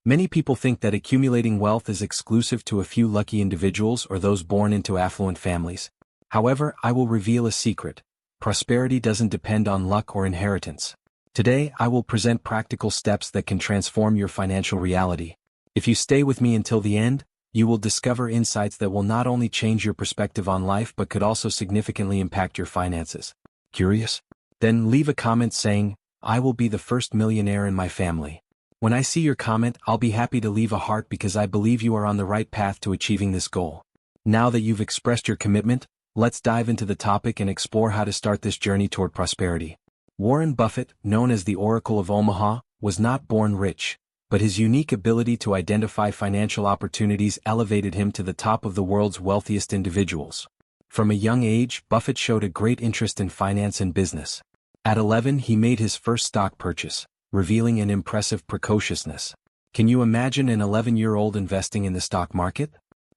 Many people think that accumulating wealth is exclusive to a few lucky individuals or those born into affluent families. However, I will reveal a secret. Prosperity doesn't depend on luck or inheritance. Today, I will present practical steps that can transform your financial reality. If you stay with me until the end, you will discover insights that will not only change your perspective on life but could also significantly impact your finances. Curious? Then leave a comment saying, "I will be the first millionaire in my family." When I see your comment, I'll be happy to leave a heart because I believe you are on the right path to achieving this goal. Now that you've expressed your commitment, let's dive into the topic and explore how to start this journey toward prosperity. Warren Buffett, known as the Oracle of Omaha, was not born rich, but his unique ability to identify financial opportunities elevated him to the top of the world's wealthiest individuals. From a young age, Buffett showed a great interest in finance and business. At 11, he made his first stock purchase, revealing an impressive precociousness. Can you imagine an 11-year-old investing in the stock market?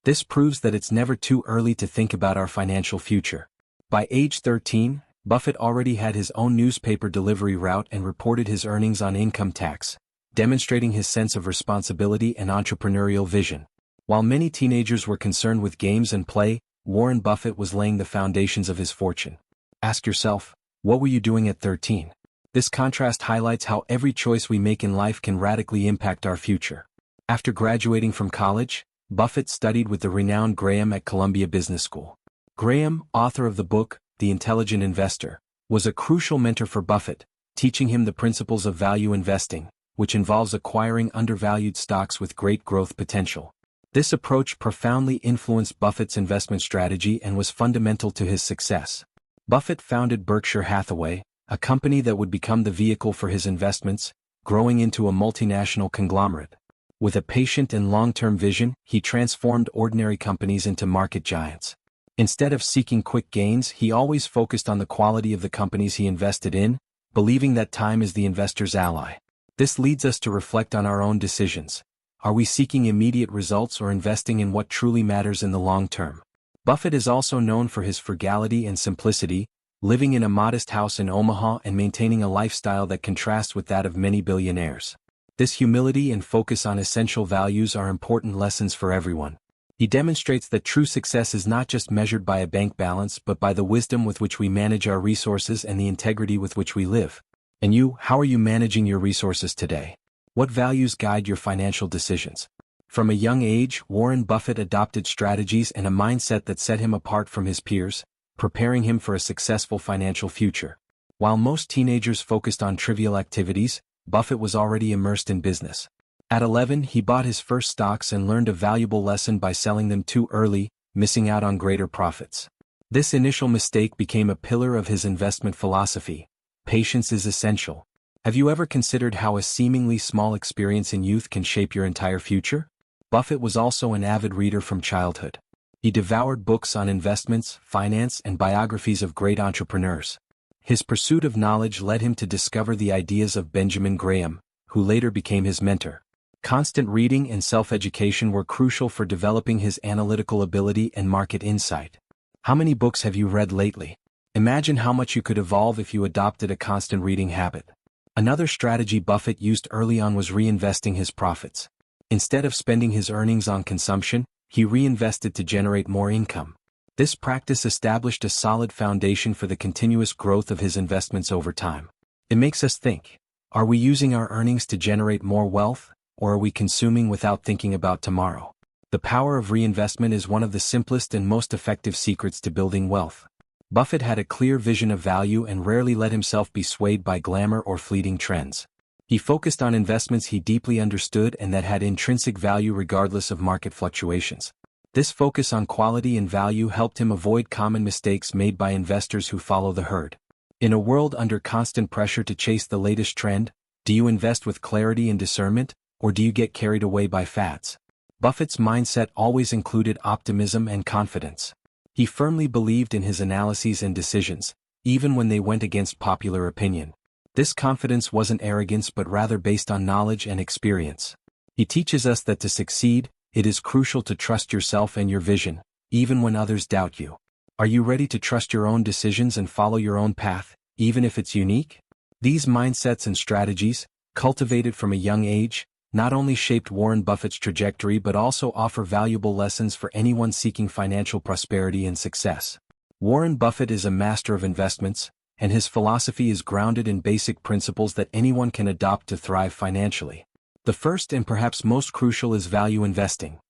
This proves that it's never too early to think about our financial future. By age 13, Buffett already had his own newspaper delivery route and reported his earnings on income tax, demonstrating his sense of responsibility and entrepreneurial vision. While many teenagers were concerned with games and play, Warren Buffett was laying the foundations of his fortune. Ask yourself, what were you doing at 13? This contrast highlights how every choice we make in life can radically impact our future. After graduating from college, Buffett studied with the renowned Graham at Columbia Business School. Graham, author of the book, The Intelligent Investor, was a crucial mentor for Buffett, teaching him the principles of value investing, which involves acquiring undervalued stocks with great growth potential. This approach profoundly influenced Buffett's investment strategy and was fundamental to his success. Buffett founded Berkshire Hathaway, a company that would become the vehicle for his investments, growing into a multinational conglomerate. With a patient and long-term vision, he transformed ordinary companies into market giants. Instead of seeking quick gains, he always focused on the quality of the companies he invested in, believing that time is the investor's ally. This leads us to reflect on our own decisions. Are we seeking immediate results or investing in what truly matters in the long term? Buffett is also known for his frugality and simplicity, living in a modest house in Omaha and maintaining a lifestyle that contrasts with that of many billionaires. This humility and focus on essential values are important lessons for everyone. He demonstrates that true success is not just measured by a bank balance but by the wisdom with which we manage our resources and the integrity with which we live. And you, how are you managing your resources today? What values guide your financial decisions? From a young age, Warren Buffett adopted strategies and a mindset that set him apart from his peers, preparing him for a successful financial future. While most teenagers focused on trivial activities, Buffett was already immersed in business. At 11, he bought his first stocks and learned a valuable lesson by selling them too early, missing out on greater profits. This initial mistake became a pillar of his investment philosophy. Patience is essential. Have you ever considered how a seemingly small experience in youth can shape your entire future? Buffett was also an avid reader from childhood. He devoured books on investments, finance, and biographies of great entrepreneurs. His pursuit of knowledge led him to discover the ideas of Benjamin Graham, who later became his mentor. Constant reading and self-education were crucial for developing his analytical ability and market insight. How many books have you read lately? Imagine how much you could evolve if you adopted a constant reading habit. Another strategy Buffett used early on was reinvesting his profits. Instead of spending his earnings on consumption, he reinvested to generate more income. This practice established a solid foundation for the continuous growth of his investments over time. It makes us think, are we using our earnings to generate more wealth, or are we consuming without thinking about tomorrow? The power of reinvestment is one of the simplest and most effective secrets to building wealth. Buffett had a clear vision of value and rarely let himself be swayed by glamour or fleeting trends. He focused on investments he deeply understood and that had intrinsic value regardless of market fluctuations. This focus on quality and value helped him avoid common mistakes made by investors who follow the herd. In a world under constant pressure to chase the latest trend, do you invest with clarity and discernment, or do you get carried away by fads? Buffett's mindset always included optimism and confidence. He firmly believed in his analyses and decisions, even when they went against popular opinion. This confidence wasn't arrogance but rather based on knowledge and experience. He teaches us that to succeed, it is crucial to trust yourself and your vision, even when others doubt you. Are you ready to trust your own decisions and follow your own path, even if it's unique? These mindsets and strategies, cultivated from a young age, not only shaped Warren Buffett's trajectory but also offer valuable lessons for anyone seeking financial prosperity and success. Warren Buffett is a master of investments, and his philosophy is grounded in basic principles that anyone can adopt to thrive financially. The first and perhaps most crucial is value investing.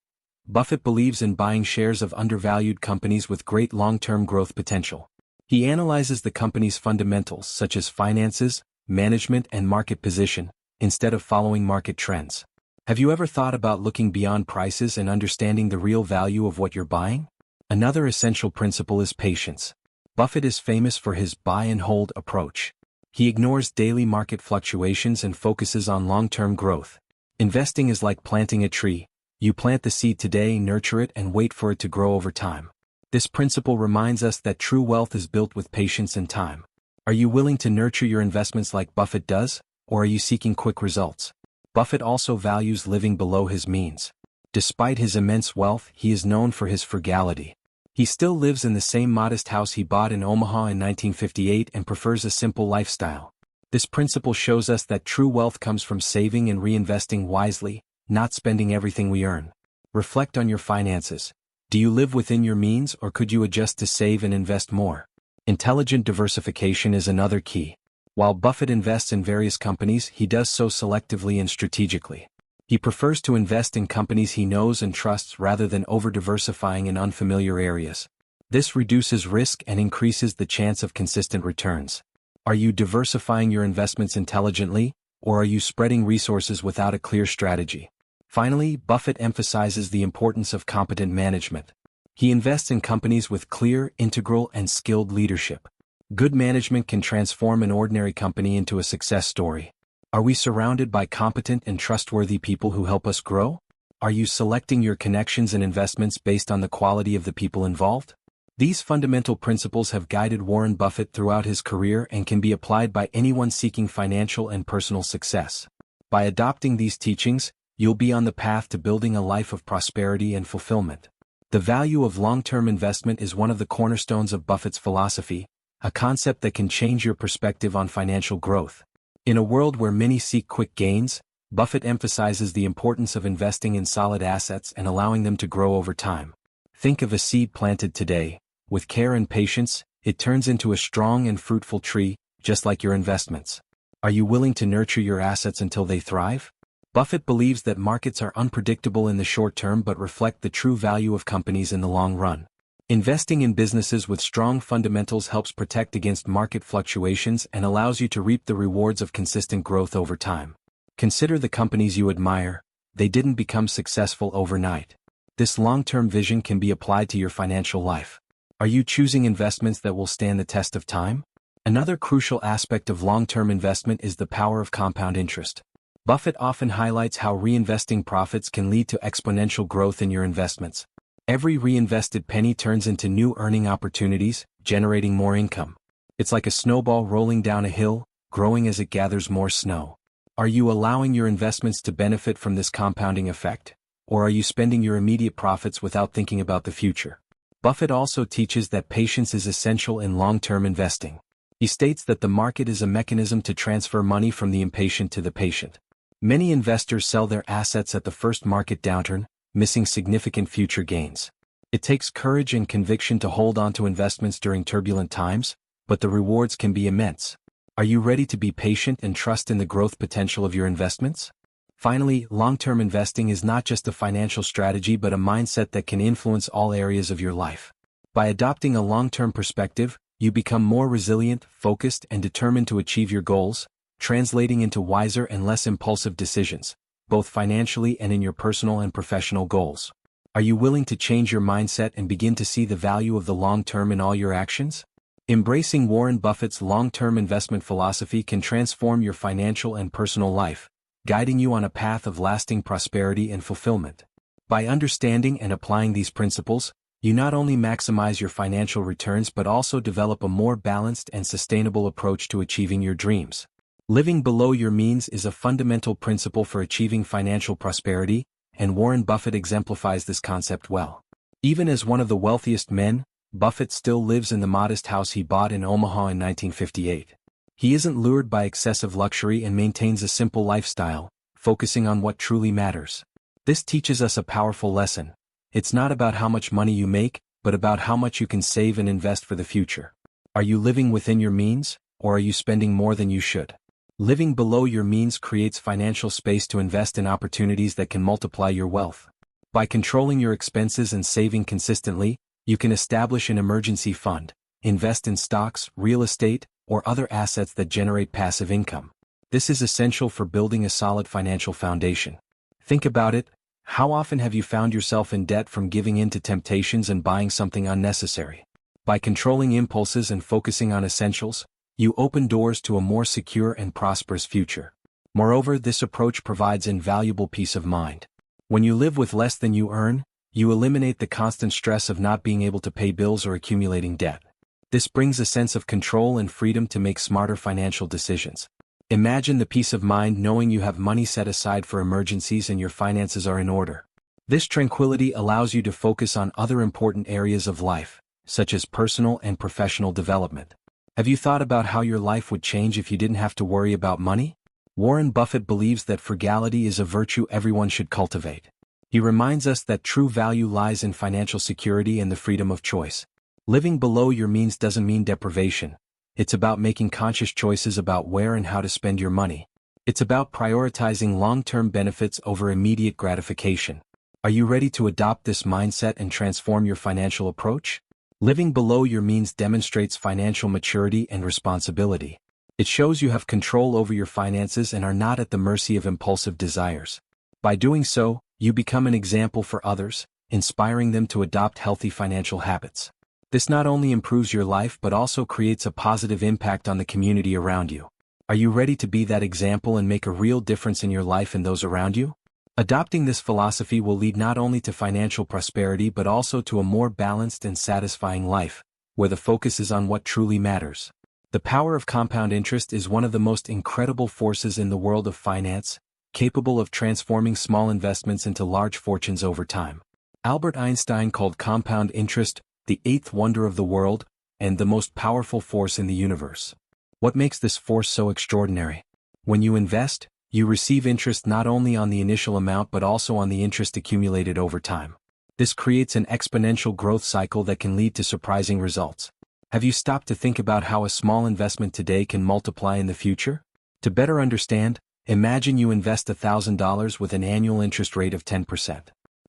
Buffett believes in buying shares of undervalued companies with great long-term growth potential. He analyzes the company's fundamentals such as finances, management, and market position, instead of following market trends. Have you ever thought about looking beyond prices and understanding the real value of what you're buying? Another essential principle is patience. Buffett is famous for his buy and hold approach. He ignores daily market fluctuations and focuses on long-term growth. Investing is like planting a tree. You plant the seed today, nurture it, and wait for it to grow over time. This principle reminds us that true wealth is built with patience and time. Are you willing to nurture your investments like Buffett does, or are you seeking quick results? Buffett also values living below his means. Despite his immense wealth, he is known for his frugality. He still lives in the same modest house he bought in Omaha in 1958 and prefers a simple lifestyle. This principle shows us that true wealth comes from saving and reinvesting wisely, not spending everything we earn. Reflect on your finances. Do you live within your means, or could you adjust to save and invest more? Intelligent diversification is another key. While Buffett invests in various companies, he does so selectively and strategically. He prefers to invest in companies he knows and trusts rather than over-diversifying in unfamiliar areas. This reduces risk and increases the chance of consistent returns. Are you diversifying your investments intelligently, or are you spreading resources without a clear strategy? Finally, Buffett emphasizes the importance of competent management. He invests in companies with clear, integral, and skilled leadership. Good management can transform an ordinary company into a success story. Are we surrounded by competent and trustworthy people who help us grow? Are you selecting your connections and investments based on the quality of the people involved? These fundamental principles have guided Warren Buffett throughout his career and can be applied by anyone seeking financial and personal success. By adopting these teachings, you'll be on the path to building a life of prosperity and fulfillment. The value of long-term investment is one of the cornerstones of Buffett's philosophy, a concept that can change your perspective on financial growth. In a world where many seek quick gains, Buffett emphasizes the importance of investing in solid assets and allowing them to grow over time. Think of a seed planted today. With care and patience, it turns into a strong and fruitful tree, just like your investments. Are you willing to nurture your assets until they thrive? Buffett believes that markets are unpredictable in the short term but reflect the true value of companies in the long run. Investing in businesses with strong fundamentals helps protect against market fluctuations and allows you to reap the rewards of consistent growth over time. Consider the companies you admire. They didn't become successful overnight. This long-term vision can be applied to your financial life. Are you choosing investments that will stand the test of time? Another crucial aspect of long-term investment is the power of compound interest. Buffett often highlights how reinvesting profits can lead to exponential growth in your investments. Every reinvested penny turns into new earning opportunities, generating more income. It's like a snowball rolling down a hill, growing as it gathers more snow. Are you allowing your investments to benefit from this compounding effect, or are you spending your immediate profits without thinking about the future? Buffett also teaches that patience is essential in long-term investing. He states that the market is a mechanism to transfer money from the impatient to the patient. Many investors sell their assets at the first market downturn, missing significant future gains. It takes courage and conviction to hold on to investments during turbulent times, but the rewards can be immense. Are you ready to be patient and trust in the growth potential of your investments? Finally, long-term investing is not just a financial strategy but a mindset that can influence all areas of your life. By adopting a long-term perspective, you become more resilient, focused, and determined to achieve your goals, translating into wiser and less impulsive decisions, both financially and in your personal and professional goals. Are you willing to change your mindset and begin to see the value of the long term in all your actions? Embracing Warren Buffett's long-term investment philosophy can transform your financial and personal life, guiding you on a path of lasting prosperity and fulfillment. By understanding and applying these principles, you not only maximize your financial returns but also develop a more balanced and sustainable approach to achieving your dreams. Living below your means is a fundamental principle for achieving financial prosperity, and Warren Buffett exemplifies this concept well. Even as one of the wealthiest men, Buffett still lives in the modest house he bought in Omaha in 1958. He isn't lured by excessive luxury and maintains a simple lifestyle, focusing on what truly matters. This teaches us a powerful lesson. It's not about how much money you make, but about how much you can save and invest for the future. Are you living within your means, or are you spending more than you should? Living below your means creates financial space to invest in opportunities that can multiply your wealth. By controlling your expenses and saving consistently, you can establish an emergency fund, invest in stocks, real estate, or other assets that generate passive income. This is essential for building a solid financial foundation. Think about it. How often have you found yourself in debt from giving in to temptations and buying something unnecessary? By controlling impulses and focusing on essentials, you open doors to a more secure and prosperous future. Moreover, this approach provides invaluable peace of mind. When you live with less than you earn, you eliminate the constant stress of not being able to pay bills or accumulating debt. This brings a sense of control and freedom to make smarter financial decisions. Imagine the peace of mind knowing you have money set aside for emergencies and your finances are in order. This tranquility allows you to focus on other important areas of life, such as personal and professional development. Have you thought about how your life would change if you didn't have to worry about money? Warren Buffett believes that frugality is a virtue everyone should cultivate. He reminds us that true value lies in financial security and the freedom of choice. Living below your means doesn't mean deprivation. It's about making conscious choices about where and how to spend your money. It's about prioritizing long-term benefits over immediate gratification. Are you ready to adopt this mindset and transform your financial approach? Living below your means demonstrates financial maturity and responsibility. It shows you have control over your finances and are not at the mercy of impulsive desires. By doing so, you become an example for others, inspiring them to adopt healthy financial habits. This not only improves your life but also creates a positive impact on the community around you. Are you ready to be that example and make a real difference in your life and those around you? Adopting this philosophy will lead not only to financial prosperity but also to a more balanced and satisfying life, where the focus is on what truly matters. The power of compound interest is one of the most incredible forces in the world of finance, capable of transforming small investments into large fortunes over time. Albert Einstein called compound interest the eighth wonder of the world, and the most powerful force in the universe. What makes this force so extraordinary? When you invest, you receive interest not only on the initial amount but also on the interest accumulated over time. This creates an exponential growth cycle that can lead to surprising results. Have you stopped to think about how a small investment today can multiply in the future? To better understand, imagine you invest $1,000 with an annual interest rate of 10%.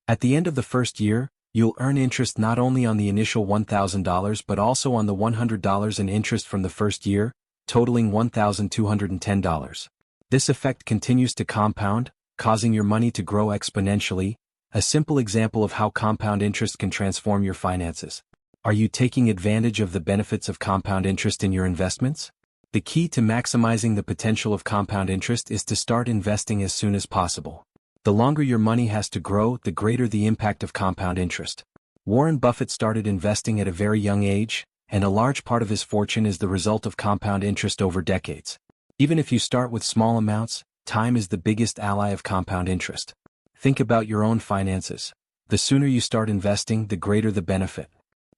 At the end of the first year, you'll earn interest not only on the initial $1,000 but also on the $100 in interest from the first year, totaling $1,210. This effect continues to compound, causing your money to grow exponentially, a simple example of how compound interest can transform your finances. Are you taking advantage of the benefits of compound interest in your investments? The key to maximizing the potential of compound interest is to start investing as soon as possible. The longer your money has to grow, the greater the impact of compound interest. Warren Buffett started investing at a very young age, and a large part of his fortune is the result of compound interest over decades. Even if you start with small amounts, time is the biggest ally of compound interest. Think about your own finances. The sooner you start investing, the greater the benefit.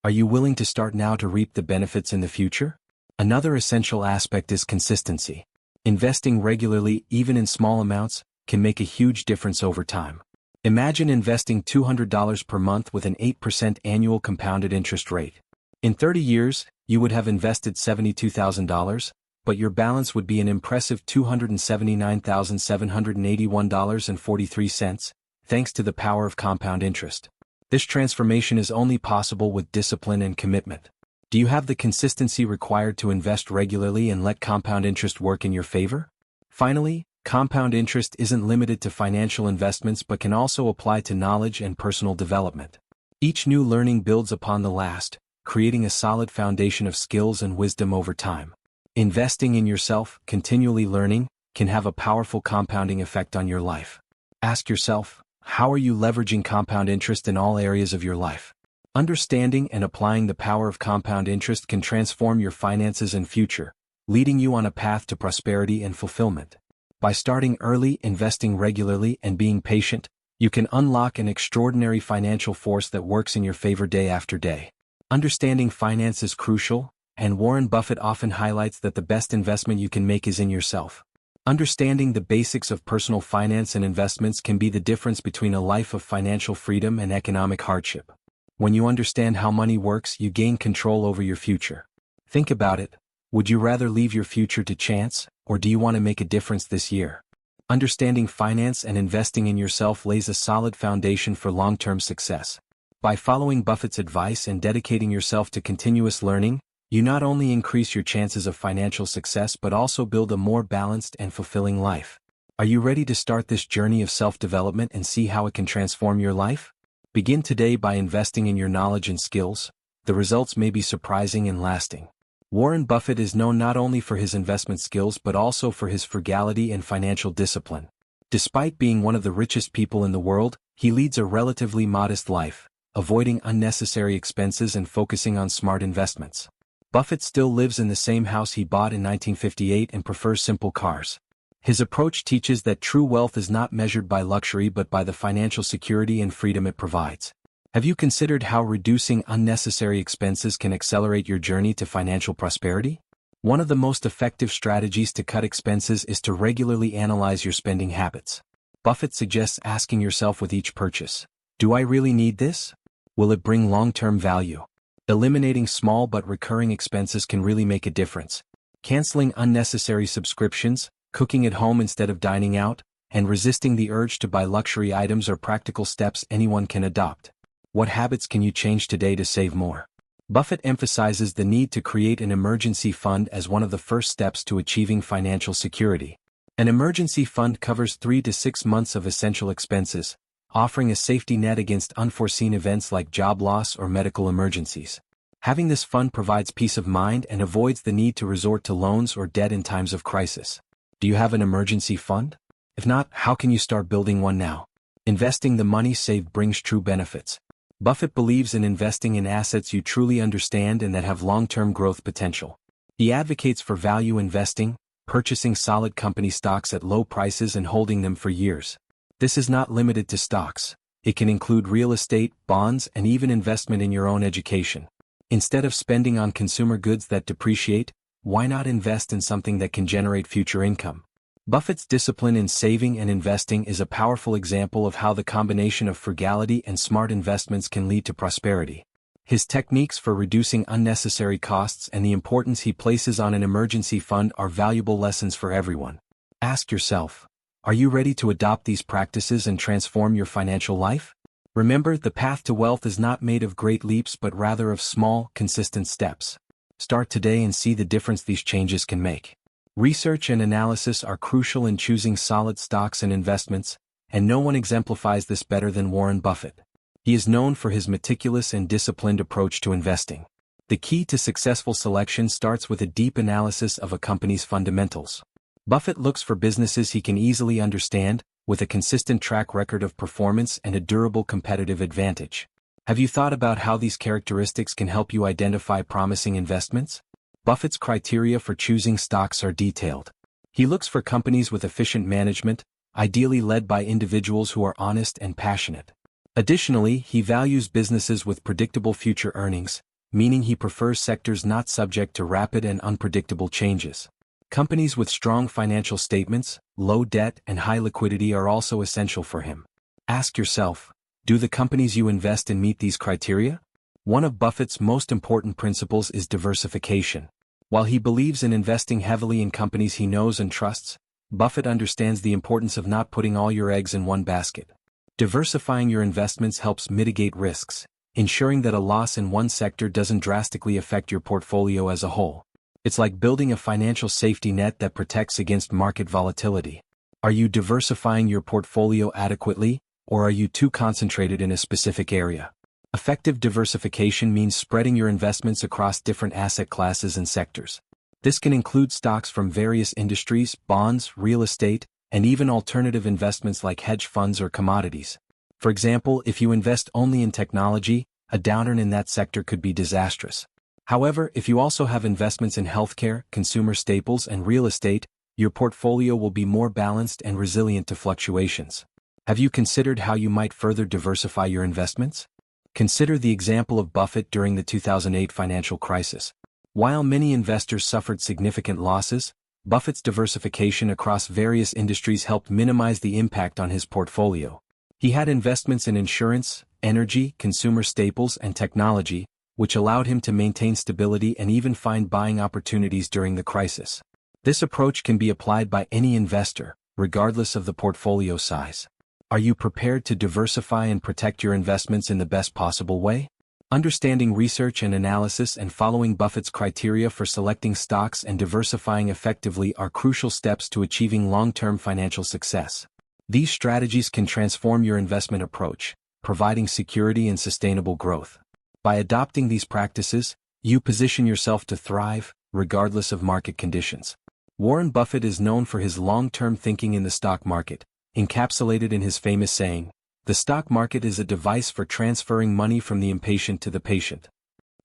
Are you willing to start now to reap the benefits in the future? Another essential aspect is consistency. Investing regularly, even in small amounts, can make a huge difference over time. Imagine investing $200 per month with an 8% annual compounded interest rate. In 30 years, you would have invested $72,000, but your balance would be an impressive $279,781.43, thanks to the power of compound interest. This transformation is only possible with discipline and commitment. Do you have the consistency required to invest regularly and let compound interest work in your favor? Finally, compound interest isn't limited to financial investments but can also apply to knowledge and personal development. Each new learning builds upon the last, creating a solid foundation of skills and wisdom over time. Investing in yourself, continually learning, can have a powerful compounding effect on your life. Ask yourself, how are you leveraging compound interest in all areas of your life? Understanding and applying the power of compound interest can transform your finances and future, leading you on a path to prosperity and fulfillment. By starting early, investing regularly, and being patient, you can unlock an extraordinary financial force that works in your favor day after day. Understanding finance is crucial, and Warren Buffett often highlights that the best investment you can make is in yourself. Understanding the basics of personal finance and investments can be the difference between a life of financial freedom and economic hardship. When you understand how money works, you gain control over your future. Think about it. Would you rather leave your future to chance, or do you want to make a difference this year? Understanding finance and investing in yourself lays a solid foundation for long-term success. By following Buffett's advice and dedicating yourself to continuous learning, you not only increase your chances of financial success but also build a more balanced and fulfilling life. Are you ready to start this journey of self-development and see how it can transform your life? Begin today by investing in your knowledge and skills. The results may be surprising and lasting. Warren Buffett is known not only for his investment skills but also for his frugality and financial discipline. Despite being one of the richest people in the world, he leads a relatively modest life, avoiding unnecessary expenses and focusing on smart investments. Buffett still lives in the same house he bought in 1958 and prefers simple cars. His approach teaches that true wealth is not measured by luxury but by the financial security and freedom it provides. Have you considered how reducing unnecessary expenses can accelerate your journey to financial prosperity? One of the most effective strategies to cut expenses is to regularly analyze your spending habits. Buffett suggests asking yourself with each purchase, "Do I really need this? Will it bring long-term value?" Eliminating small but recurring expenses can really make a difference. Canceling unnecessary subscriptions, cooking at home instead of dining out, and resisting the urge to buy luxury items are practical steps anyone can adopt. What habits can you change today to save more? Buffett emphasizes the need to create an emergency fund as one of the first steps to achieving financial security. An emergency fund covers 3 to 6 months of essential expenses, offering a safety net against unforeseen events like job loss or medical emergencies. Having this fund provides peace of mind and avoids the need to resort to loans or debt in times of crisis. Do you have an emergency fund? If not, how can you start building one now? Investing the money saved brings true benefits. Buffett believes in investing in assets you truly understand and that have long-term growth potential. He advocates for value investing, purchasing solid company stocks at low prices and holding them for years. This is not limited to stocks. It can include real estate, bonds, and even investment in your own education. Instead of spending on consumer goods that depreciate, why not invest in something that can generate future income? Buffett's discipline in saving and investing is a powerful example of how the combination of frugality and smart investments can lead to prosperity. His techniques for reducing unnecessary costs and the importance he places on an emergency fund are valuable lessons for everyone. Ask yourself, are you ready to adopt these practices and transform your financial life? Remember, the path to wealth is not made of great leaps but rather of small, consistent steps. Start today and see the difference these changes can make. Research and analysis are crucial in choosing solid stocks and investments, and no one exemplifies this better than Warren Buffett. He is known for his meticulous and disciplined approach to investing. The key to successful selection starts with a deep analysis of a company's fundamentals. Buffett looks for businesses he can easily understand, with a consistent track record of performance and a durable competitive advantage. Have you thought about how these characteristics can help you identify promising investments? Buffett's criteria for choosing stocks are detailed. He looks for companies with efficient management, ideally led by individuals who are honest and passionate. Additionally, he values businesses with predictable future earnings, meaning he prefers sectors not subject to rapid and unpredictable changes. Companies with strong financial statements, low debt, and high liquidity are also essential for him. Ask yourself, do the companies you invest in meet these criteria? One of Buffett's most important principles is diversification. While he believes in investing heavily in companies he knows and trusts, Buffett understands the importance of not putting all your eggs in one basket. Diversifying your investments helps mitigate risks, ensuring that a loss in one sector doesn't drastically affect your portfolio as a whole. It's like building a financial safety net that protects against market volatility. Are you diversifying your portfolio adequately, or are you too concentrated in a specific area? Effective diversification means spreading your investments across different asset classes and sectors. This can include stocks from various industries, bonds, real estate, and even alternative investments like hedge funds or commodities. For example, if you invest only in technology, a downturn in that sector could be disastrous. However, if you also have investments in healthcare, consumer staples, and real estate, your portfolio will be more balanced and resilient to fluctuations. Have you considered how you might further diversify your investments? Consider the example of Buffett during the 2008 financial crisis. While many investors suffered significant losses, Buffett's diversification across various industries helped minimize the impact on his portfolio. He had investments in insurance, energy, consumer staples, and technology, which allowed him to maintain stability and even find buying opportunities during the crisis. This approach can be applied by any investor, regardless of the portfolio size. Are you prepared to diversify and protect your investments in the best possible way? Understanding research and analysis and following Buffett's criteria for selecting stocks and diversifying effectively are crucial steps to achieving long-term financial success. These strategies can transform your investment approach, providing security and sustainable growth. By adopting these practices, you position yourself to thrive, regardless of market conditions. Warren Buffett is known for his long-term thinking in the stock market, encapsulated in his famous saying, "The stock market is a device for transferring money from the impatient to the patient."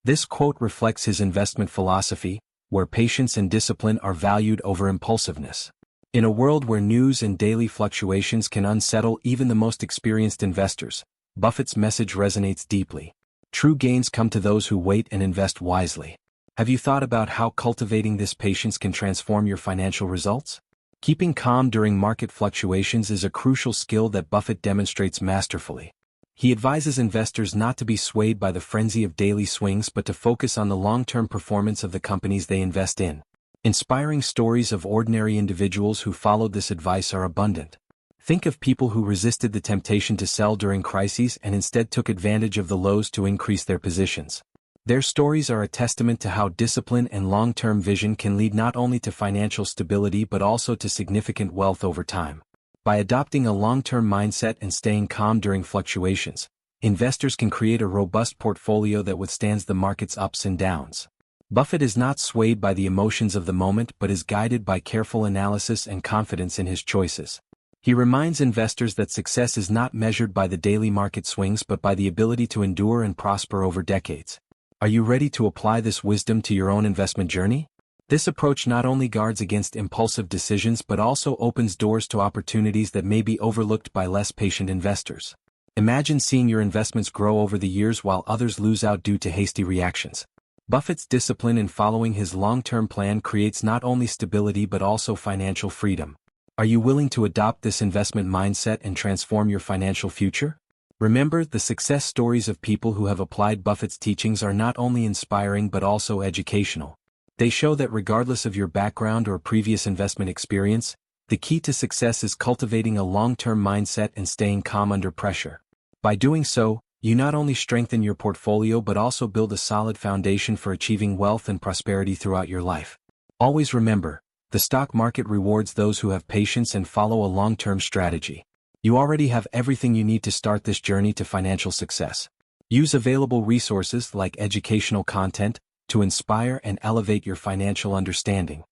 This quote reflects his investment philosophy, where patience and discipline are valued over impulsiveness. In a world where news and daily fluctuations can unsettle even the most experienced investors, Buffett's message resonates deeply. True gains come to those who wait and invest wisely. Have you thought about how cultivating this patience can transform your financial results? Keeping calm during market fluctuations is a crucial skill that Buffett demonstrates masterfully. He advises investors not to be swayed by the frenzy of daily swings but to focus on the long-term performance of the companies they invest in. Inspiring stories of ordinary individuals who followed this advice are abundant. Think of people who resisted the temptation to sell during crises and instead took advantage of the lows to increase their positions. Their stories are a testament to how discipline and long-term vision can lead not only to financial stability but also to significant wealth over time. By adopting a long-term mindset and staying calm during fluctuations, investors can create a robust portfolio that withstands the market's ups and downs. Buffett is not swayed by the emotions of the moment but is guided by careful analysis and confidence in his choices. He reminds investors that success is not measured by the daily market swings but by the ability to endure and prosper over decades. Are you ready to apply this wisdom to your own investment journey? This approach not only guards against impulsive decisions but also opens doors to opportunities that may be overlooked by less patient investors. Imagine seeing your investments grow over the years while others lose out due to hasty reactions. Buffett's discipline in following his long-term plan creates not only stability but also financial freedom. Are you willing to adopt this investment mindset and transform your financial future? Remember, the success stories of people who have applied Buffett's teachings are not only inspiring but also educational. They show that regardless of your background or previous investment experience, the key to success is cultivating a long-term mindset and staying calm under pressure. By doing so, you not only strengthen your portfolio but also build a solid foundation for achieving wealth and prosperity throughout your life. Always remember, the stock market rewards those who have patience and follow a long-term strategy. You already have everything you need to start this journey to financial success. Use available resources like educational content to inspire and elevate your financial understanding.